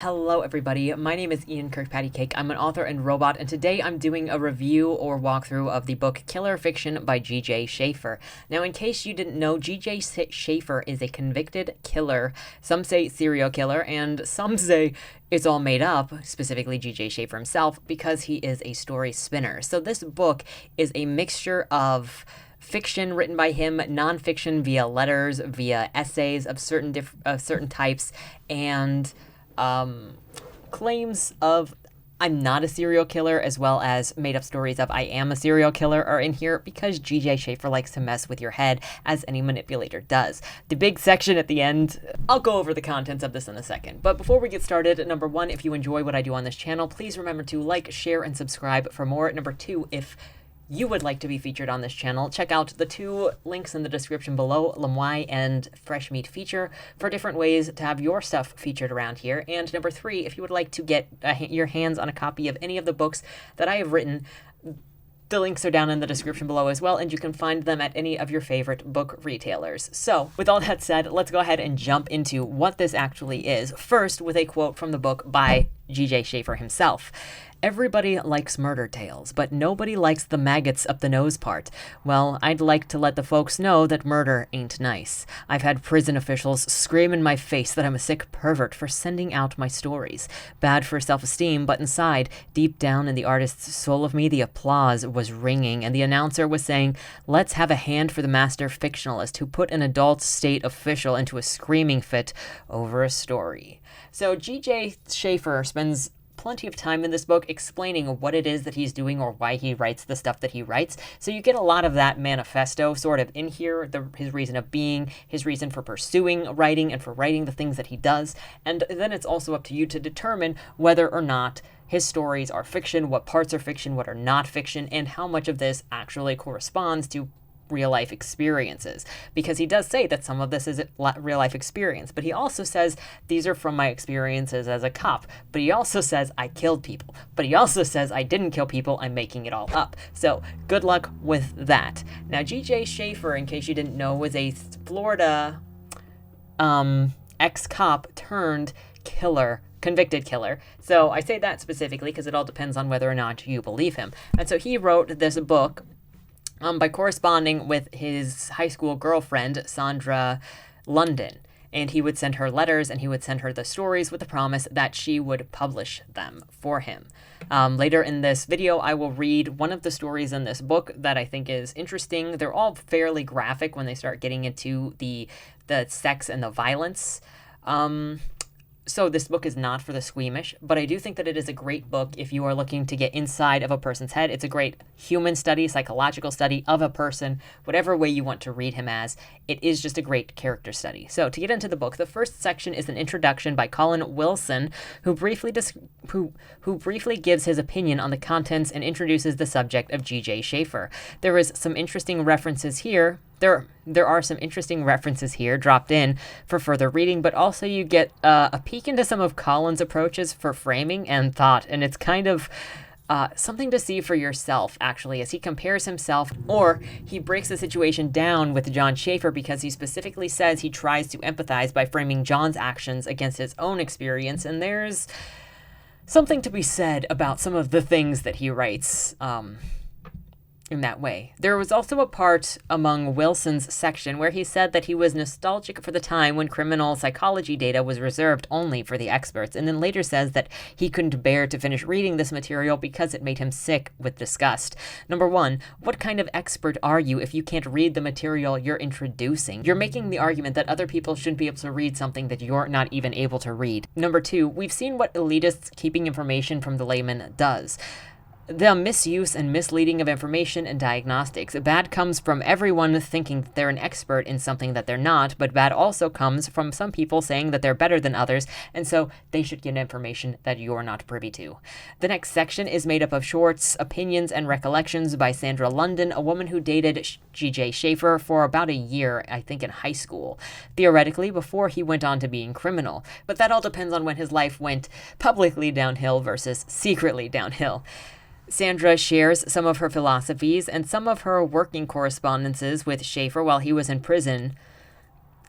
Hello everybody, my name is Ian Kirkpatrick. I'm an author and robot, and today I'm doing a review or walkthrough of the book Killer Fiction by G.J. Schaefer. Now, in case you didn't know, G.J. Schaefer is a convicted killer. Some say serial killer, and some say it's all made up, specifically G.J. Schaefer himself, because he is a story spinner. So this book is a mixture of fiction written by him, nonfiction via letters, via essays of certain types, and claims of I'm not a serial killer, as well as made-up stories of I am a serial killer, are in here because G.J. Schaefer likes to mess with your head, as any manipulator does. The big section at the end, I'll go over the contents of this in a second. But before we get started, number one, if you enjoy what I do on this channel, please remember to like, share, and subscribe for more. Number two, if you would like to be featured on this channel, check out the two links in the description below, Lemoy and Fresh Meat Feature, for different ways to have your stuff featured around here. And number three, if you would like to get your hands on a copy of any of the books that I have written, the links are down in the description below as well, and you can find them at any of your favorite book retailers. So, with all that said, let's go ahead and jump into what this actually is. First, with a quote from the book by G.J. Schaefer himself. Everybody likes murder tales, but nobody likes the maggots up the nose part. Well, I'd like to let the folks know that murder ain't nice. I've had prison officials scream in my face that I'm a sick pervert for sending out my stories. Bad for self-esteem, but inside, deep down in the artist's soul of me, the applause was ringing, and the announcer was saying, let's have a hand for the master fictionalist who put an adult state official into a screaming fit over a story. So G.J. Schaefer spends plenty of time in this book explaining what it is that he's doing or why he writes the stuff that he writes. So you get a lot of that manifesto sort of in here, his reason of being, his reason for pursuing writing and for writing the things that he does. And then it's also up to you to determine whether or not his stories are fiction, what parts are fiction, what are not fiction, and how much of this actually corresponds to real-life experiences, because he does say that some of this is real-life experience, but he also says these are from my experiences as a cop, but he also says I killed people, but he also says I didn't kill people, I'm making it all up. So good luck with that. Now, G.J. Schaefer, in case you didn't know, was a Florida ex-cop turned killer, convicted killer. So I say that specifically because it all depends on whether or not you believe him. And so he wrote this book by corresponding with his high school girlfriend, Sandra London. And he would send her letters and he would send her the stories with the promise that she would publish them for him. Later in this video, I will read one of the stories in this book that I think is interesting. They're all fairly graphic when they start getting into the sex and the violence. So this book is not for the squeamish, but I do think that it is a great book if you are looking to get inside of a person's head. It's a great human study, psychological study of a person, whatever way you want to read him as. It is just a great character study. So to get into the book, the first section is an introduction by Colin Wilson, who briefly gives his opinion on the contents and introduces the subject of G.J. Schaefer. There is some interesting references here. There are some interesting references here dropped in for further reading, but also you get a peek into some of Colin's approaches for framing and thought, and it's kind of something to see for yourself, actually, as he compares himself, or he breaks the situation down with John Schaefer, because he specifically says he tries to empathize by framing John's actions against his own experience, and there's something to be said about some of the things that he writes in that way. There was also a part among Wilson's section where he said that he was nostalgic for the time when criminal psychology data was reserved only for the experts, and then later says that he couldn't bear to finish reading this material because it made him sick with disgust. Number one, what kind of expert are you if you can't read the material you're introducing? You're making the argument that other people shouldn't be able to read something that you're not even able to read. Number two, we've seen what elitists keeping information from the layman does. The misuse and misleading of information and diagnostics. Bad comes from everyone thinking that they're an expert in something that they're not, but bad also comes from some people saying that they're better than others, and so they should get information that you're not privy to. The next section is made up of shorts, opinions, and recollections by Sandra London, a woman who dated G.J. Schaefer for about a year, I think in high school, theoretically before he went on to being criminal. But that all depends on when his life went publicly downhill versus secretly downhill. Sandra shares some of her philosophies and some of her working correspondences with Schaefer while he was in prison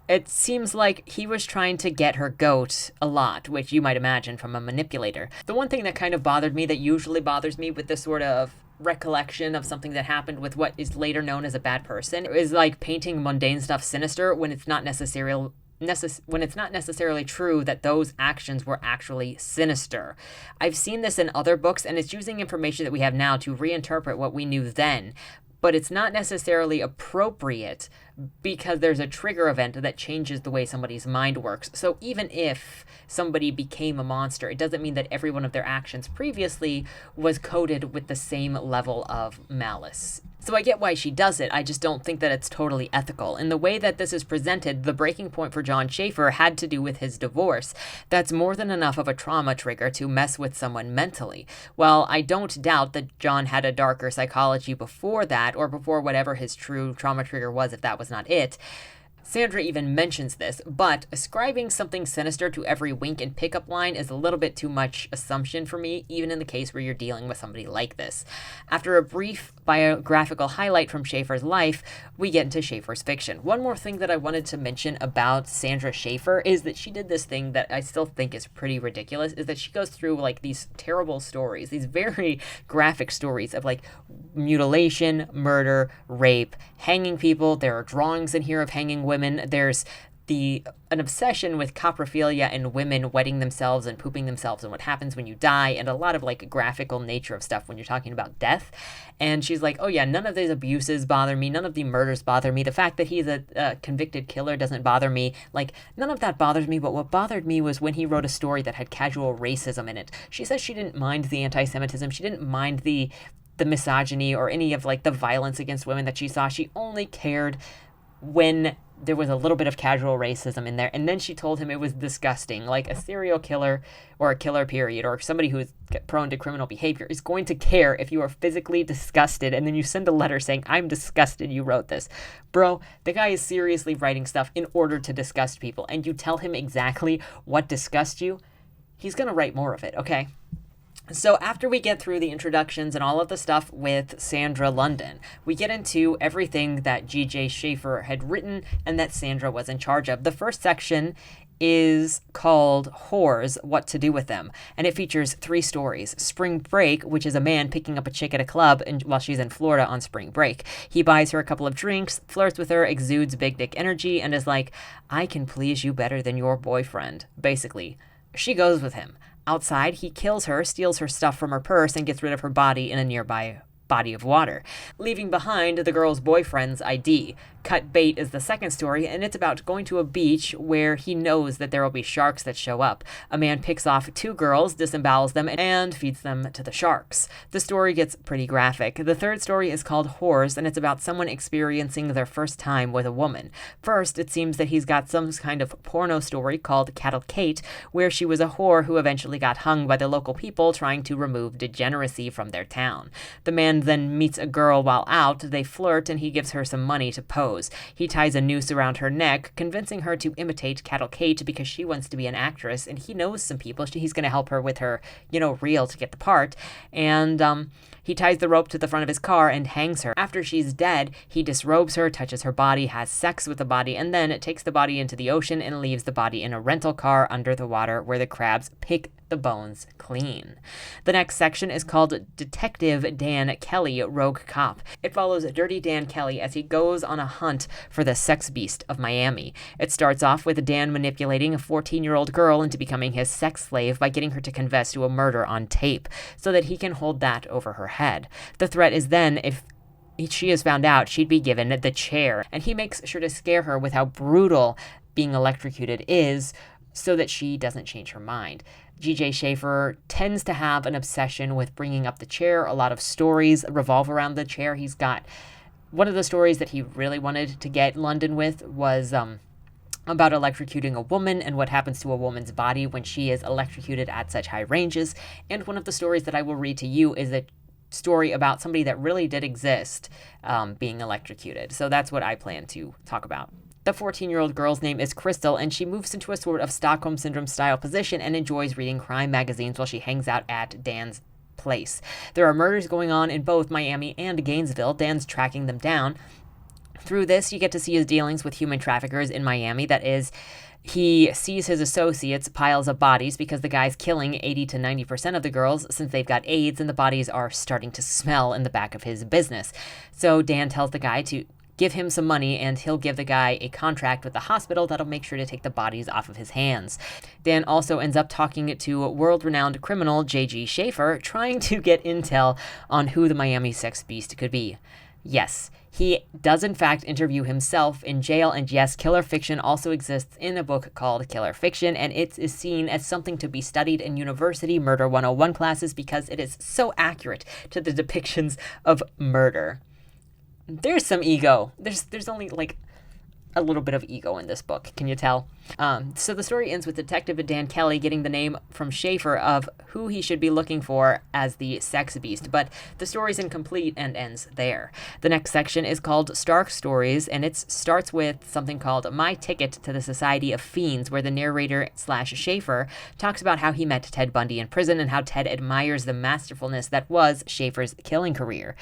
It seems like he was trying to get her goat a lot, which you might imagine from a manipulator. The one thing that kind of bothered me, that usually bothers me with this sort of recollection of something that happened with what is later known as a bad person, is like painting mundane stuff sinister when it's not necessarily true that those actions were actually sinister. I've seen this in other books, and it's using information that we have now to reinterpret what we knew then, but it's not necessarily appropriate because there's a trigger event that changes the way somebody's mind works. So even if somebody became a monster, it doesn't mean that every one of their actions previously was coded with the same level of malice. So I get why she does it, I just don't think that it's totally ethical. In the way that this is presented, the breaking point for John Schaefer had to do with his divorce. That's more than enough of a trauma trigger to mess with someone mentally. Well, I don't doubt that John had a darker psychology before that, or before whatever his true trauma trigger was, if that was not it. Sandra even mentions this, but ascribing something sinister to every wink and pickup line is a little bit too much assumption for me, even in the case where you're dealing with somebody like this. After a brief biographical highlight from Schaefer's life, we get into Schaefer's fiction. One more thing that I wanted to mention about Sandra Schaefer is that she did this thing that I still think is pretty ridiculous, is that she goes through like these terrible stories, these very graphic stories of like mutilation, murder, rape, hanging people. There are drawings in here of hanging women. There's an obsession with coprophilia and women wetting themselves and pooping themselves and what happens when you die, and a lot of like graphical nature of stuff when you're talking about death. And she's like, oh yeah, none of these abuses bother me, none of the murders bother me, the fact that he's a convicted killer doesn't bother me, like none of that bothers me. But what bothered me was when he wrote a story that had casual racism in it. She says she didn't mind the anti-Semitism, she didn't mind the misogyny or any of like the violence against women that she saw. She only cared when there was a little bit of casual racism in there. And then she told him it was disgusting. Like a serial killer, or a killer period, or somebody who is prone to criminal behavior is going to care if you are physically disgusted. And then you send a letter saying, I'm disgusted you wrote this. Bro, the guy is seriously writing stuff in order to disgust people. And you tell him exactly what disgusts you, he's going to write more of it, okay? So after we get through the introductions and all of the stuff with Sandra London, we get into everything that G.J. Schaefer had written and that Sandra was in charge of. The first section is called Whores, What to Do with Them, and it features 3 stories. Spring Break, which is a man picking up a chick at a club while she's in Florida on spring break. He buys her a couple of drinks, flirts with her, exudes big dick energy, and is like, I can please you better than your boyfriend. Basically, she goes with him. Outside, he kills her, steals her stuff from her purse, and gets rid of her body in a nearby body of water, leaving behind the girl's boyfriend's ID. Cut Bait is the second story, and it's about going to a beach where he knows that there will be sharks that show up. A man picks off 2 girls, disembowels them, and feeds them to the sharks. The story gets pretty graphic. The third story is called Whores, and it's about someone experiencing their first time with a woman. First, it seems that he's got some kind of porno story called Cattle Kate, where she was a whore who eventually got hung by the local people trying to remove degeneracy from their town. The man then meets a girl while out, they flirt, and he gives her some money to pose. He ties a noose around her neck, convincing her to imitate Cattle Kate because she wants to be an actress, and he knows some people. He's going to help her with her, reel to get the part. And he ties the rope to the front of his car and hangs her. After she's dead, he disrobes her, touches her body, has sex with the body, and then takes the body into the ocean and leaves the body in a rental car under the water where the crabs pick the bones clean. The next section is called Detective Dan Kelly, Rogue Cop. It follows Dirty Dan Kelly as he goes on a hunt for the sex beast of Miami. It starts off with Dan manipulating a 14-year-old girl into becoming his sex slave by getting her to confess to a murder on tape so that he can hold that over her head. The threat is then, if she is found out, she'd be given the chair, and he makes sure to scare her with how brutal being electrocuted is so that she doesn't change her mind. G.J. Schaefer tends to have an obsession with bringing up the chair. A lot of stories revolve around the chair. He's got one of the stories that he really wanted to get London with was about electrocuting a woman and what happens to a woman's body when she is electrocuted at such high ranges. And one of the stories that I will read to you is a story about somebody that really did exist being electrocuted. So that's what I plan to talk about. The 14-year-old girl's name is Crystal, and she moves into a sort of Stockholm Syndrome-style position and enjoys reading crime magazines while she hangs out at Dan's place. There are murders going on in both Miami and Gainesville. Dan's tracking them down. Through this, you get to see his dealings with human traffickers in Miami. That is, he sees his associates piles of bodies because the guy's killing 80 to 90% of the girls since they've got AIDS and the bodies are starting to smell in the back of his business. So Dan tells the guy to give him some money and he'll give the guy a contract with the hospital that'll make sure to take the bodies off of his hands. Dan also ends up talking to world-renowned criminal J.G. Schaefer, trying to get intel on who the Miami sex beast could be. Yes, he does in fact interview himself in jail, and yes, killer fiction also exists in a book called Killer Fiction, and it is seen as something to be studied in university Murder 101 classes because it is so accurate to the depictions of murder. There's some ego. There's only like a little bit of ego in this book. Can you tell? So the story ends with Detective Dan Kelly getting the name from Schaefer of who he should be looking for as the sex beast, but the story's incomplete and ends there. The next section is called Stark Stories, and it starts with something called My Ticket to the Society of Fiends, where the narrator / Schaefer talks about how he met Ted Bundy in prison and how Ted admires the masterfulness that was Schaefer's killing career,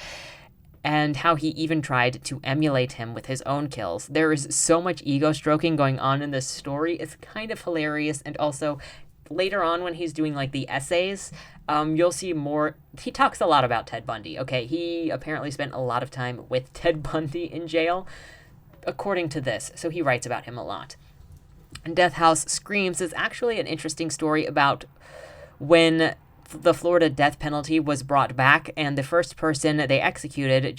and how he even tried to emulate him with his own kills. There is so much ego stroking going on in this story. It's kind of hilarious, and also later on when he's doing like the essays, you'll see more. He talks a lot about Ted Bundy. Okay, he apparently spent a lot of time with Ted Bundy in jail, according to this, so he writes about him a lot. Death House Screams is actually an interesting story about when the Florida death penalty was brought back, and the first person they executed,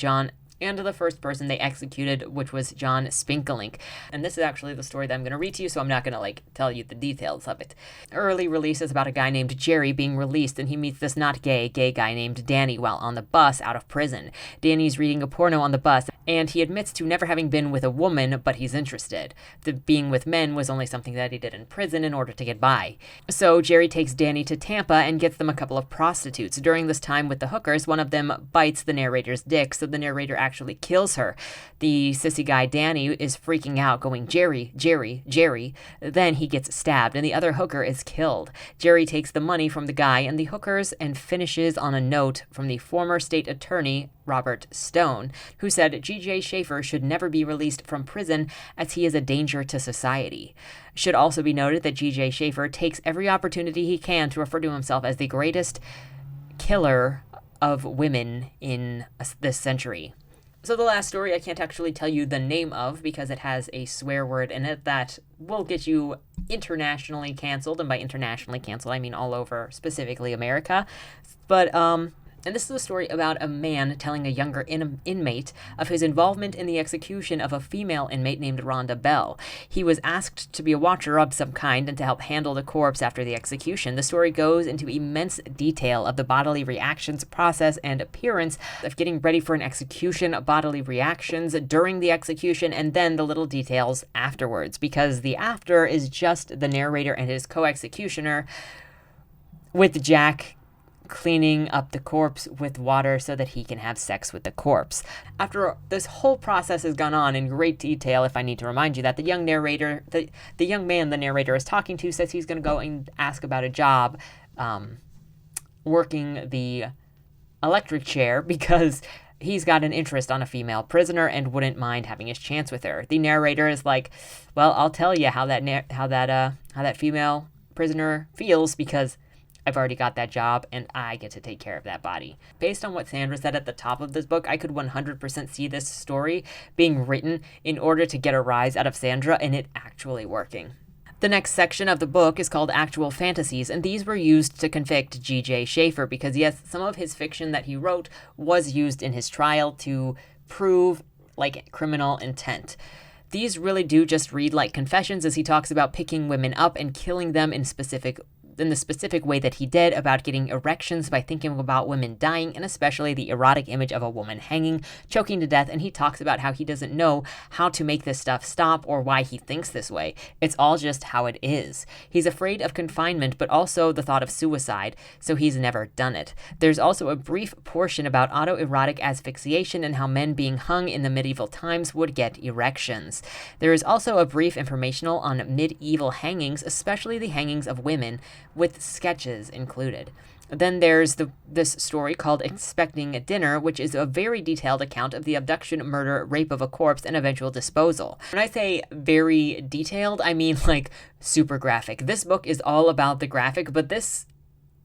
which was John Spenkelink. And this is actually the story that I'm going to read to you, so I'm not going to tell you the details of it. Early release is about a guy named Jerry being released, and he meets this not gay guy named Danny while on the bus out of prison. Danny's reading a porno on the bus, and he admits to never having been with a woman, but he's interested. The being with men was only something that he did in prison in order to get by. So Jerry takes Danny to Tampa and gets them a couple of prostitutes. During this time with the hookers, one of them bites the narrator's dick, so the narrator actually kills her. The sissy guy Danny is freaking out, going, Jerry, Jerry, Jerry. Then he gets stabbed, and the other hooker is killed. Jerry takes the money from the guy and the hookers and finishes on a note from the former state attorney, Robert Stone, who said G.J. Schaefer should never be released from prison as he is a danger to society. Should also be noted that G.J. Schaefer takes every opportunity he can to refer to himself as the greatest killer of women in this century. So the last story I can't actually tell you the name of because it has a swear word in it that will get you internationally canceled, and by internationally canceled I mean all over, specifically America. But and this is a story about a man telling a younger inmate of his involvement in the execution of a female inmate named Rhonda Bell. He was asked to be a watcher of some kind and to help handle the corpse after the execution. The story goes into immense detail of the bodily reactions, process, and appearance of getting ready for an execution, bodily reactions during the execution, and then the little details afterwards, because the after is just the narrator and his co-executioner with Jack cleaning up the corpse with water so that he can have sex with the corpse. After this whole process has gone on in great detail, if I need to remind you that the young narrator, the young man the narrator is talking to, says he's going to go and ask about a job working the electric chair because he's got an interest on a female prisoner and wouldn't mind having his chance with her. The narrator is like, well, I'll tell you how that female prisoner feels because I've already got that job, and I get to take care of that body. Based on what Sandra said at the top of this book, I could 100% see this story being written in order to get a rise out of Sandra, and it actually working. The next section of the book is called Actual Fantasies, and these were used to convict G.J. Schaefer because, yes, some of his fiction that he wrote was used in his trial to prove, criminal intent. These really do just read like confessions as he talks about picking women up and killing them in the specific way that he did, about getting erections by thinking about women dying, and especially the erotic image of a woman hanging, choking to death, and he talks about how he doesn't know how to make this stuff stop or why he thinks this way. It's all just how it is. He's afraid of confinement, but also the thought of suicide, so he's never done it. There's also a brief portion about autoerotic asphyxiation and how men being hung in the medieval times would get erections. There is also a brief informational on medieval hangings, especially the hangings of women, with sketches included. Then there's this story called Expecting a Dinner, which is a very detailed account of the abduction, murder, rape of a corpse, and eventual disposal. When I say very detailed, I mean like super graphic. This book is all about the graphic, but this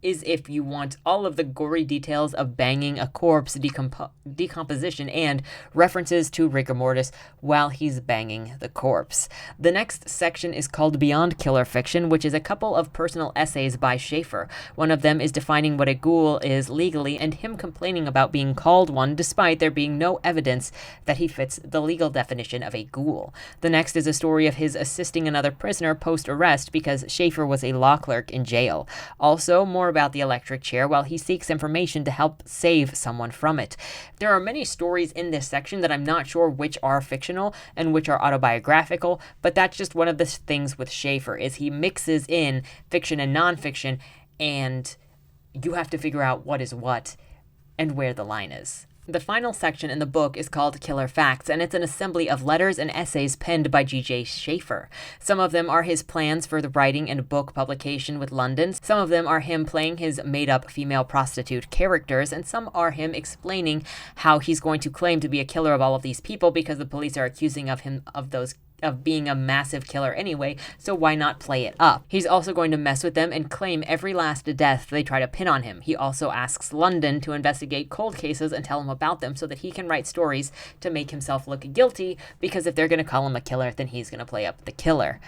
is if you want all of the gory details of banging a corpse, decomposition, and references to rigor mortis while he's banging the corpse. The next section is called Beyond Killer Fiction, which is a couple of personal essays by Schaefer. One of them is defining what a ghoul is legally, and him complaining about being called one despite there being no evidence that he fits the legal definition of a ghoul. The next is a story of his assisting another prisoner post-arrest because Schaefer was a law clerk in jail. Also, more about the electric chair while he seeks information to help save someone from it. There are many stories in this section that I'm not sure which are fictional and which are autobiographical, but that's just one of the things with Schaefer, is he mixes in fiction and nonfiction, and you have to figure out what is what and where the line is. The final section in the book is called Killer Facts, and it's an assembly of letters and essays penned by G.J. Schaefer. Some of them are his plans for the writing and book publication with London. Some of them are him playing his made-up female prostitute characters, and some are him explaining how he's going to claim to be a killer of all of these people because the police are accusing of him of being a massive killer anyway, so why not play it up? He's also going to mess with them and claim every last death they try to pin on him. He also asks London to investigate cold cases and tell him about them so that he can write stories to make himself look guilty, because if they're going to call him a killer, then he's going to play up the killer.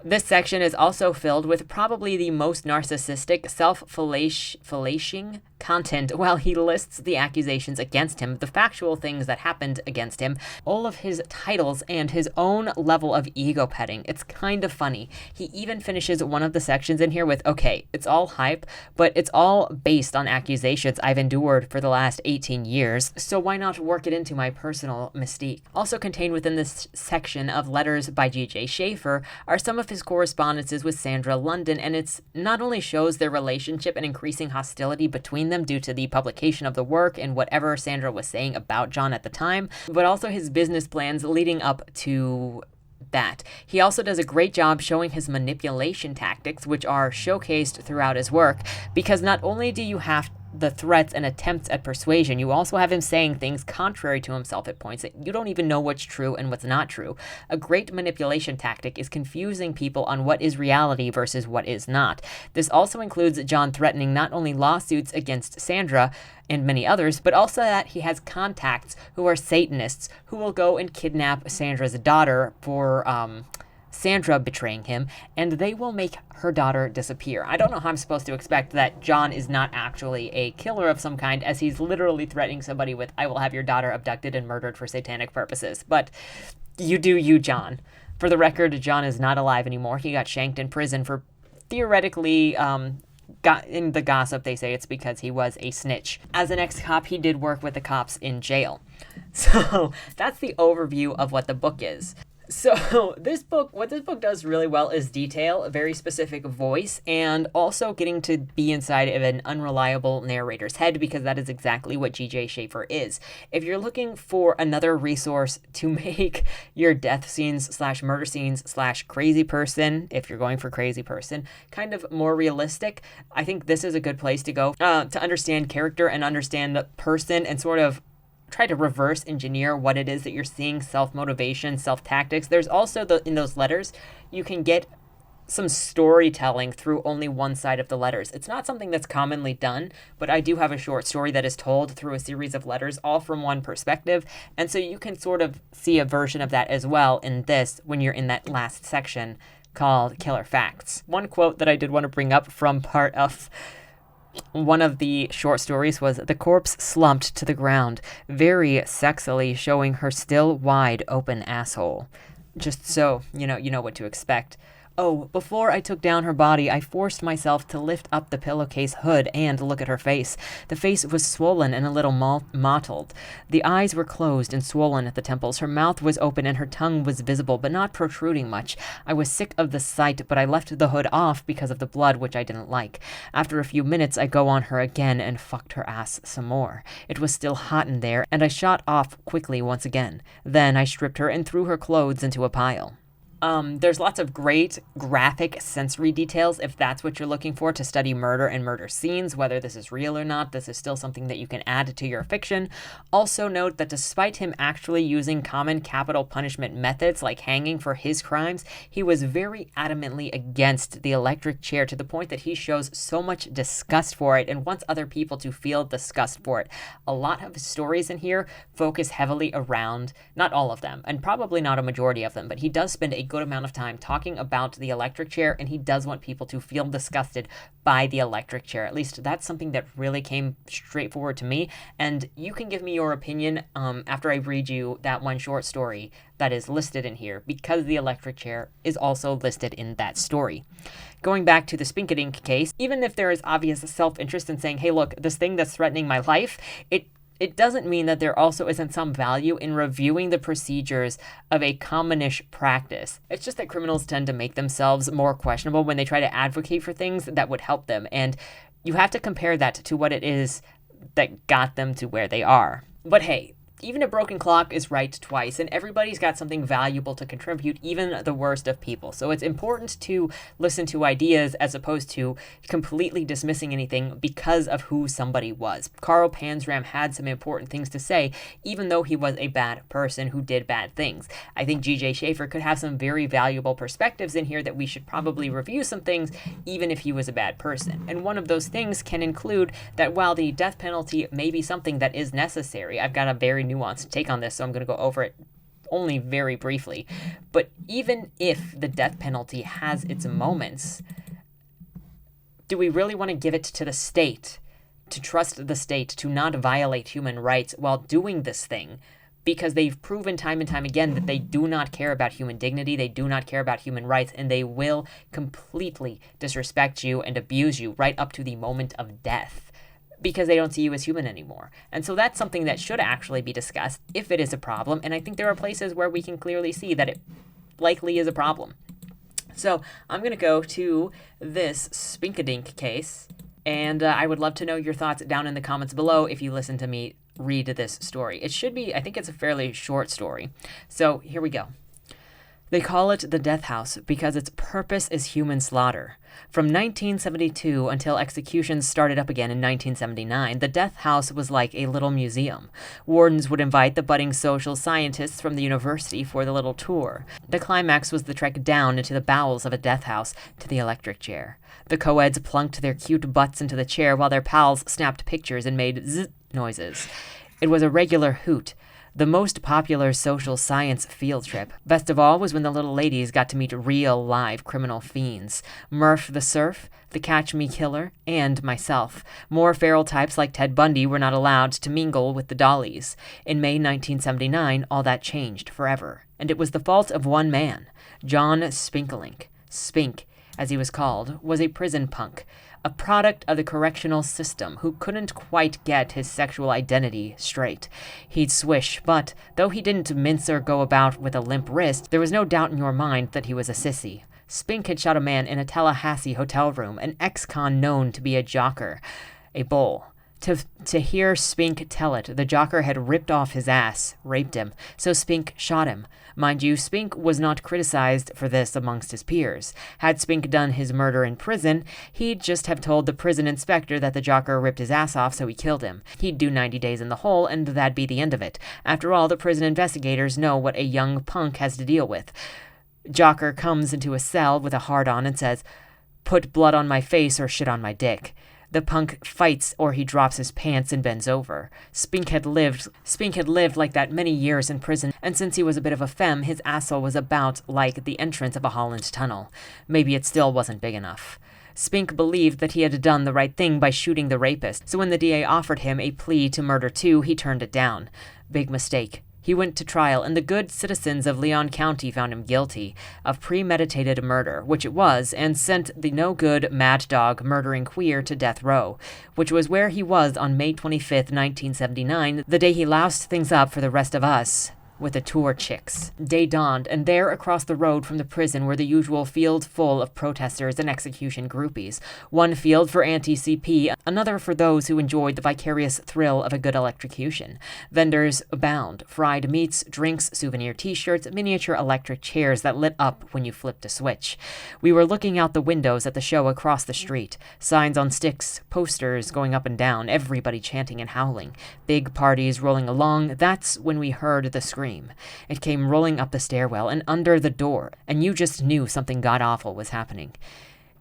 This section is also filled with probably the most narcissistic, self-fellation content while he lists the accusations against him, the factual things that happened against him, all of his titles, and his own level of ego petting. It's kind of funny. He even finishes one of the sections in here with, okay, it's all hype, but it's all based on accusations I've endured for the last 18 years, so why not work it into my personal mystique? Also contained within this section of letters by G.J. Schaefer are some of his correspondences with Sandra London, and it's not only shows their relationship and increasing hostility between them due to the publication of the work and whatever Sandra was saying about John at the time, but also his business plans leading up to that. He also does a great job showing his manipulation tactics, which are showcased throughout his work, because not only do you have the threats and attempts at persuasion, you also have him saying things contrary to himself at points that you don't even know what's true and what's not true. A great manipulation tactic is confusing people on what is reality versus what is not. This also includes John threatening not only lawsuits against Sandra and many others, but also that he has contacts who are Satanists who will go and kidnap Sandra's daughter for Sandra betraying him, and they will make her daughter disappear. I don't know how I'm supposed to expect that John is not actually a killer of some kind, as he's literally threatening somebody with, I will have your daughter abducted and murdered for satanic purposes. But you do you, John. For the record, John is not alive anymore. He got shanked in prison for theoretically in the gossip, they say it's because he was a snitch. As an ex-cop, he did work with the cops in jail. So that's the overview of what the book is. So what this book does really well is detail, a very specific voice, and also getting to be inside of an unreliable narrator's head, because that is exactly what G.J. Schaefer is. If you're looking for another resource to make your death scenes / murder scenes / crazy person, if you're going for crazy person, kind of more realistic, I think this is a good place to go to understand character and understand the person and sort of try to reverse engineer what it is that you're seeing, self-motivation, self-tactics. There's also, in those letters, you can get some storytelling through only one side of the letters. It's not something that's commonly done, but I do have a short story that is told through a series of letters, all from one perspective, and so you can sort of see a version of that as well in this when you're in that last section called Killer Facts. One quote that I did want to bring up from part of one of the short stories was, "The corpse slumped to the ground, very sexily showing her still wide open asshole." Just so you know what to expect. "Oh, before I took down her body, I forced myself to lift up the pillowcase hood and look at her face. The face was swollen and a little mottled. The eyes were closed and swollen at the temples. Her mouth was open and her tongue was visible, but not protruding much. I was sick of the sight, but I left the hood off because of the blood, which I didn't like. After a few minutes, I go on her again and fucked her ass some more. It was still hot in there, and I shot off quickly once again. Then I stripped her and threw her clothes into a pile." There's lots of great graphic sensory details if that's what you're looking for to study murder and murder scenes, whether this is real or not. This is still something that you can add to your fiction. Also note that despite him actually using common capital punishment methods like hanging for his crimes, he was very adamantly against the electric chair to the point that he shows so much disgust for it and wants other people to feel disgust for it. A lot of his stories in here focus heavily around, not all of them, and probably not a majority of them, but he does spend a good amount of time talking about the electric chair, and he does want people to feel disgusted by the electric chair. At least that's something that really came straightforward to me, and you can give me your opinion after I read you that one short story that is listed in here, because the electric chair is also listed in that story. Going back to the Spenkelink case, even if there is obvious self-interest in saying, hey, look, this thing that's threatening my life, it doesn't mean that there also isn't some value in reviewing the procedures of a commonish practice. It's just that criminals tend to make themselves more questionable when they try to advocate for things that would help them, and you have to compare that to what it is that got them to where they are. But hey, even a broken clock is right twice, and everybody's got something valuable to contribute, even the worst of people. So it's important to listen to ideas as opposed to completely dismissing anything because of who somebody was. Carl Panzram had some important things to say, even though he was a bad person who did bad things. I think G.J. Schaefer could have some very valuable perspectives in here that we should probably review some things, even if he was a bad person. And one of those things can include that while the death penalty may be something that is necessary, I've got a very nuanced take on this, so I'm going to go over it only very briefly. But even if the death penalty has its moments, do we really want to give it to the state, to trust the state to not violate human rights while doing this thing? Because they've proven time and time again that they do not care about human dignity, they do not care about human rights, and they will completely disrespect you and abuse you right up to the moment of death, because they don't see you as human anymore. And so that's something that should actually be discussed if it is a problem, and I think there are places where we can clearly see that it likely is a problem. So I'm going to go to this Spenkelink case, and I would love to know your thoughts down in the comments below if you listen to me read this story. It should be, I think it's a fairly short story. So here we go. They call it the Death House because its purpose is human slaughter. From 1972 until executions started up again in 1979, the Death House was like a little museum. Wardens would invite the budding social scientists from the university for the little tour. The climax was the trek down into the bowels of a death house to the electric chair. The co-eds plunked their cute butts into the chair while their pals snapped pictures and made zzz noises. It was a regular hoot. The most popular social science field trip. Best of all was when the little ladies got to meet real live criminal fiends. Murph the Surf, the Catch Me Killer, and myself. More feral types like Ted Bundy were not allowed to mingle with the dollies. In May 1979, all that changed forever. And it was the fault of one man, John Spenkelink. Spink, as he was called, was a prison punk, a product of the correctional system who couldn't quite get his sexual identity straight. He'd swish, but though he didn't mince or go about with a limp wrist, there was no doubt in your mind that he was a sissy. Spink had shot a man in a Tallahassee hotel room, an ex-con known to be a jocker, a bull. To hear Spink tell it, the jocker had ripped off his ass, raped him, so Spink shot him. Mind you, Spink was not criticized for this amongst his peers. Had Spink done his murder in prison, he'd just have told the prison inspector that the jocker ripped his ass off, so he killed him. He'd do 90 days in the hole, and that'd be the end of it. After all, the prison investigators know what a young punk has to deal with. Jocker comes into a cell with a hard-on and says, "Put blood on my face or shit on my dick." The punk fights or he drops his pants and bends over. Spink had lived like that many years in prison, and since he was a bit of a femme, his asshole was about like the entrance of a Holland tunnel. Maybe it still wasn't big enough. Spink believed that he had done the right thing by shooting the rapist, so when the DA offered him a plea to murder too, he turned it down. Big mistake. He went to trial, and the good citizens of Leon County found him guilty of premeditated murder, which it was, and sent the no-good mad dog murdering queer to death row, which was where he was on May 25th, 1979, the day he loused things up for the rest of us with the tour chicks. Day dawned, and there across the road from the prison were the usual field full of protesters and execution groupies. One field for anti-CP, another for those who enjoyed the vicarious thrill of a good electrocution. Vendors abound: fried meats, drinks, souvenir t-shirts, miniature electric chairs that lit up when you flipped a switch. We were looking out the windows at the show across the street. Signs on sticks, posters going up and down, everybody chanting and howling. Big parties rolling along. That's when we heard the scream. It came rolling up the stairwell and under the door, and you just knew something god-awful was happening.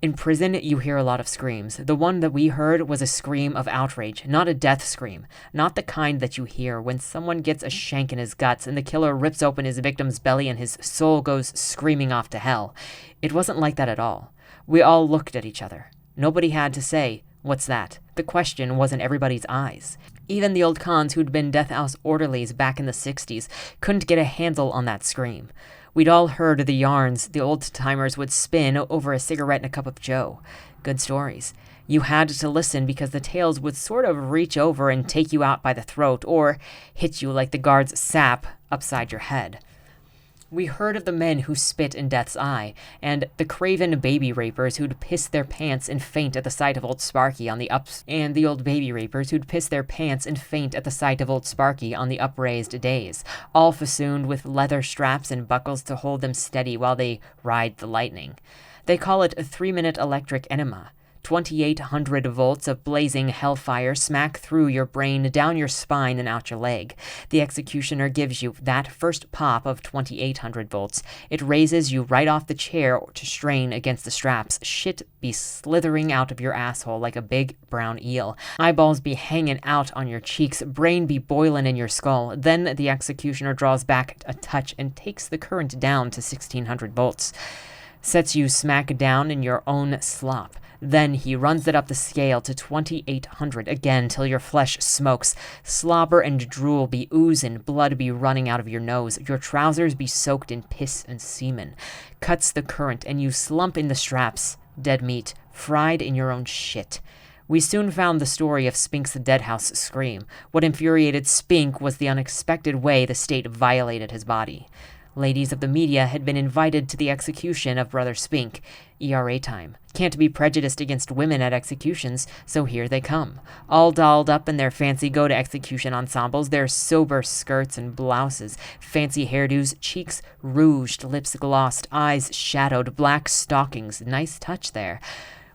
In prison, you hear a lot of screams. The one that we heard was a scream of outrage, not a death scream. Not the kind that you hear when someone gets a shank in his guts and the killer rips open his victim's belly and his soul goes screaming off to hell. It wasn't like that at all. We all looked at each other. Nobody had to say, "What's that?" The question was in everybody's eyes. Even the old cons who'd been death house orderlies back in the 60s couldn't get a handle on that scream. We'd all heard the yarns the old-timers would spin over a cigarette and a cup of joe. Good stories. You had to listen because the tales would sort of reach over and take you out by the throat or hit you like the guard's sap upside your head. We heard of the men who spit in death's eye, and the craven baby rapers who'd piss their pants and faint at the sight of old Sparky on the old baby rapers who'd piss their pants and faint at the sight of old Sparky on the upraised days, all festooned with leather straps and buckles to hold them steady while they ride the lightning. They call it a 3-minute electric enema. 2,800 volts of blazing hellfire smack through your brain, down your spine, and out your leg. The executioner gives you that first pop of 2,800 volts. It raises you right off the chair to strain against the straps. Shit be slithering out of your asshole like a big brown eel. Eyeballs be hanging out on your cheeks. Brain be boiling in your skull. Then the executioner draws back a touch and takes the current down to 1,600 volts. Sets you smack down in your own slop. Then he runs it up the scale to 2,800 again till your flesh smokes. Slobber and drool be oozing, blood be running out of your nose, your trousers be soaked in piss and semen. Cuts the current and you slump in the straps, dead meat, fried in your own shit. We soon found the story of Spink's deadhouse scream. What infuriated Spink was the unexpected way the state violated his body. Ladies of the media had been invited to the execution of Brother Spink. ERA time. Can't be prejudiced against women at executions, so here they come. All dolled up in their fancy go-to-execution ensembles, their sober skirts and blouses, fancy hairdos, cheeks rouged, lips glossed, eyes shadowed, black stockings. Nice touch there.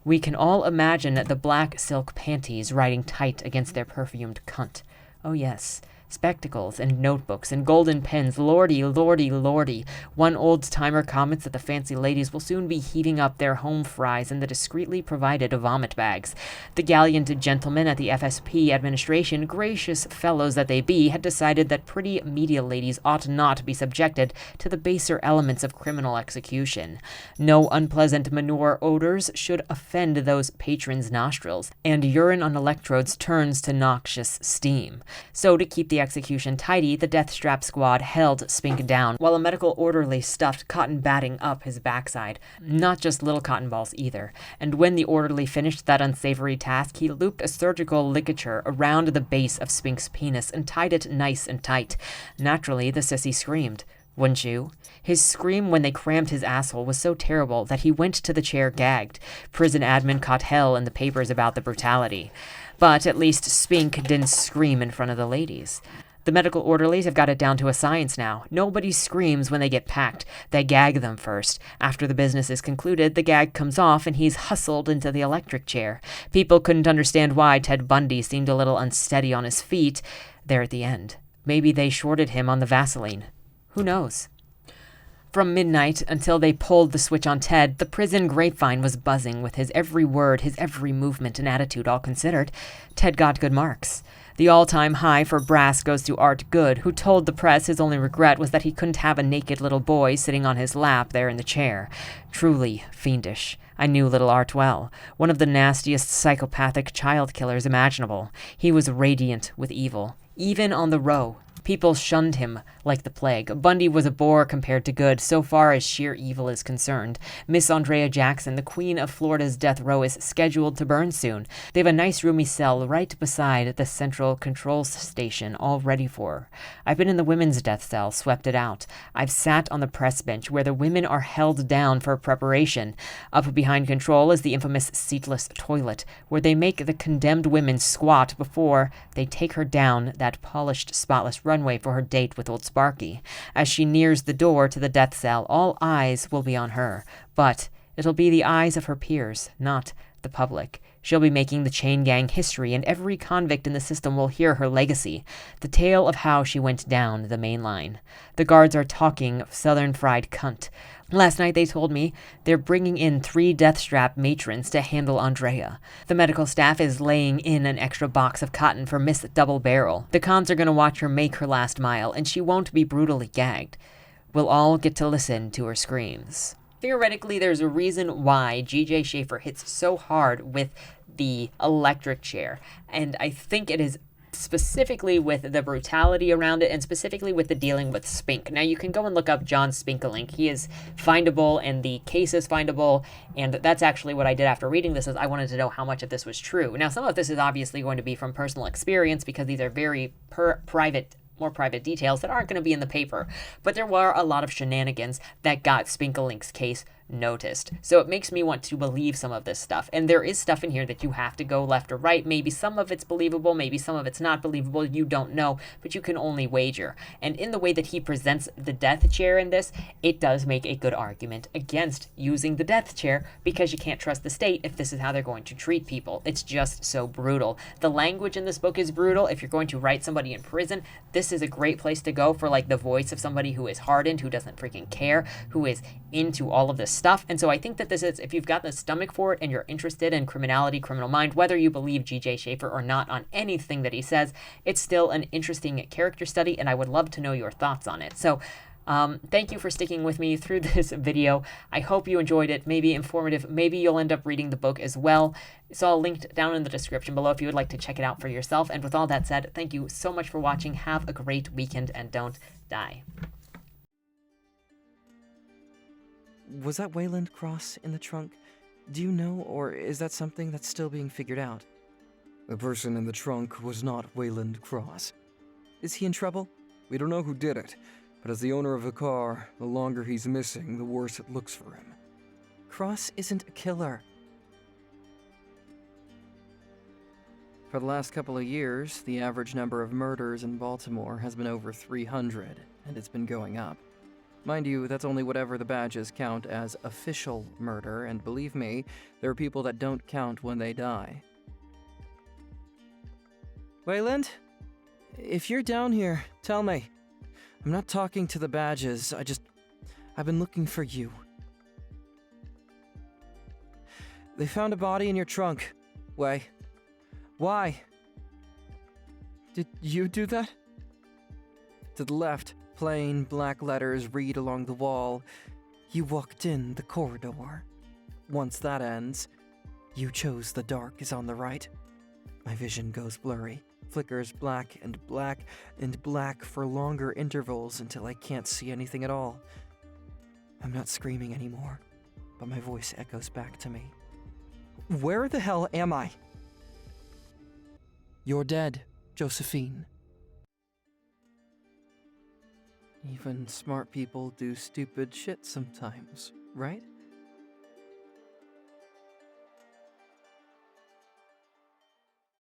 We can all imagine the black silk panties riding tight against their perfumed cunt. Oh yes. Spectacles and notebooks and golden pens. Lordy, lordy, lordy. One old-timer comments that the fancy ladies will soon be heaving up their home fries in the discreetly provided vomit bags. The gallant gentlemen at the FSP administration, gracious fellows that they be, had decided that pretty media ladies ought not be subjected to the baser elements of criminal execution. No unpleasant manure odors should offend those patrons' nostrils, and urine on electrodes turns to noxious steam. So to keep the execution tidy, the death strap squad held Spink down, while a medical orderly stuffed cotton batting up his backside. Not just little cotton balls either. And when the orderly finished that unsavory task, he looped a surgical ligature around the base of Spink's penis and tied it nice and tight. Naturally, the sissy screamed. Wouldn't you? His scream when they crammed his asshole was so terrible that he went to the chair gagged. Prison admin caught hell in the papers about the brutality. But at least Spink didn't scream in front of the ladies. The medical orderlies have got it down to a science now. Nobody screams when they get packed. They gag them first. After the business is concluded, the gag comes off and he's hustled into the electric chair. People couldn't understand why Ted Bundy seemed a little unsteady on his feet there at the end. Maybe they shorted him on the Vaseline. Who knows? From midnight until they pulled the switch on Ted, the prison grapevine was buzzing with his every word, his every movement and attitude all considered. Ted got good marks. The all-time high for brass goes to Art Good, who told the press his only regret was that he couldn't have a naked little boy sitting on his lap there in the chair. Truly fiendish. I knew little Art well. One of the nastiest psychopathic child killers imaginable. He was radiant with evil. Even on the row, People shunned him like the plague. Bundy was a bore compared to good, so far as sheer evil is concerned. Miss Andrea Jackson, the queen of Florida's death row, is scheduled to burn soon. They have a nice roomy cell right beside the central control station, all ready for her. I've been in the women's death cell, swept it out. I've sat on the press bench where the women are held down for preparation. Up behind control is the infamous seatless toilet, where they make the condemned women squat before they take her down that polished, spotless runway for her date with old Sparky. As she nears the door to the death cell, all eyes will be on her, but it'll be the eyes of her peers, not the public. She'll be making the chain gang history, and every convict in the system will hear her legacy, the tale of how she went down the main line. The guards are talking Southern fried cunt. Last night they told me they're bringing in 3 deathstrap matrons to handle Andrea. The medical staff is laying in an extra box of cotton for Miss Double Barrel. The cons are going to watch her make her last mile, and she won't be brutally gagged. We'll all get to listen to her screams. Theoretically, there's a reason why G.J. Schaefer hits so hard with the electric chair, and I think it is specifically with the brutality around it and specifically with the dealing with Spink. Now, you can go and look up John Spenkelink. He is findable, and the case is findable, and that's actually what I did after reading this, is I wanted to know how much of this was true. Now, some of this is obviously going to be from personal experience because these are very more private details that aren't going to be in the paper, but there were a lot of shenanigans that got Spenkelink's case noticed. So it makes me want to believe some of this stuff. And there is stuff in here that you have to go left or right. Maybe some of it's believable, maybe some of it's not believable. You don't know, but you can only wager. And in the way that he presents the death chair in this, it does make a good argument against using the death chair, because you can't trust the state if this is how they're going to treat people. It's just so brutal. The language in this book is brutal. If you're going to write somebody in prison, this is a great place to go for like the voice of somebody who is hardened, who doesn't freaking care, who is into all of this stuff. And so I think that this is, if you've got the stomach for it and you're interested in criminality, criminal mind, whether you believe G.J. Schaefer or not on anything that he says, it's still an interesting character study, and I would love to know your thoughts on it. So thank you for sticking with me through this video. I hope you enjoyed it, maybe informative, maybe you'll end up reading the book as well. It's all linked down in the description below if you would like to check it out for yourself. And with all that said, thank you so much for watching. Have a great weekend and don't die. Was that Wayland Cross in the trunk? Do you know, or is that something that's still being figured out? The person in the trunk was not Wayland Cross. Is he in trouble? We don't know who did it, but as the owner of the car, the longer he's missing, the worse it looks for him. Cross isn't a killer. For the last couple of years, the average number of murders in Baltimore has been over 300, and it's been going up. Mind you, that's only whatever the badges count as official murder, and believe me, there are people that don't count when they die. Wayland? If you're down here, tell me. I'm not talking to the badges, I've been looking for you. They found a body in your trunk. Why? Did you do that? To the left. Plain black letters read along the wall. You walked in the corridor. Once that ends, you chose the dark is on the right. My vision goes blurry, flickers black and black and black for longer intervals until I can't see anything at all. I'm not screaming anymore, but my voice echoes back to me. Where the hell am I? You're dead, Josephine. Even smart people do stupid shit sometimes, right?